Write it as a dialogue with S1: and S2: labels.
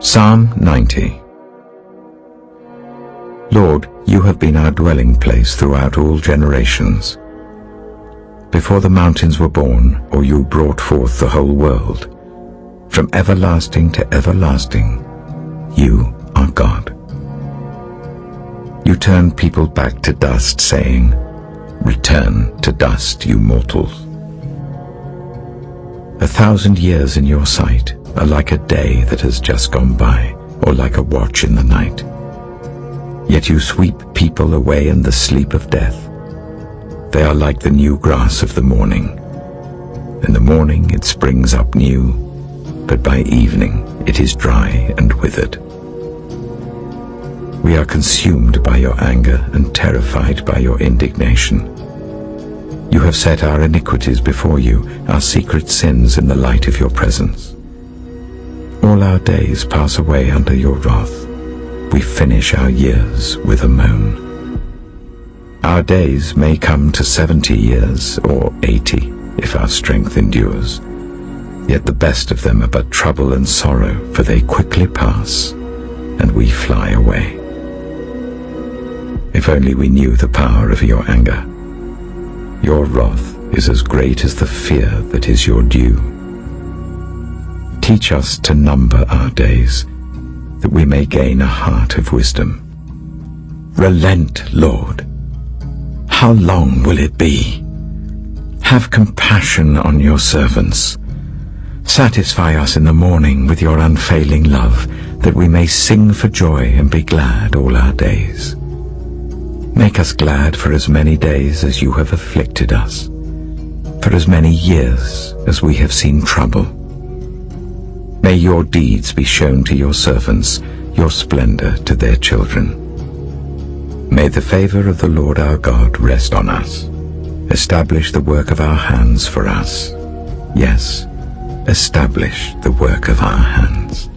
S1: Psalm 90. Lord, you have been our dwelling place throughout all generations. Before the mountains were born, or you brought forth the whole world, from everlasting to everlasting, you are God. You turn people back to dust, saying, "Return to dust, you mortals." 1,000 years in your sight are like a day that has just gone by, or like a watch in the night. Yet you sweep people away in the sleep of death. They are like the new grass of the morning. In the morning it springs up new, but by evening it is dry and withered. We are consumed by your anger and terrified by your indignation. You have set our iniquities before you, our secret sins in the light of your presence. All our days pass away under your wrath. We finish our years with a moan. Our days may come to 70 years or 80 if our strength endures. Yet the best of them are but trouble and sorrow, for they quickly pass, and we fly away. If only we knew the power of your anger. Your wrath is as great as the fear that is your due. Teach us to number our days, that we may gain a heart of wisdom. Relent, Lord. How long will it be? Have compassion on your servants. Satisfy us in the morning with your unfailing love, that we may sing for joy and be glad all our days. Make us glad for as many days as you have afflicted us, for as many years as we have seen trouble. May your deeds be shown to your servants, your splendor to their children. May the favor of the Lord our God rest on us. Establish the work of our hands for us. Yes, establish the work of our hands.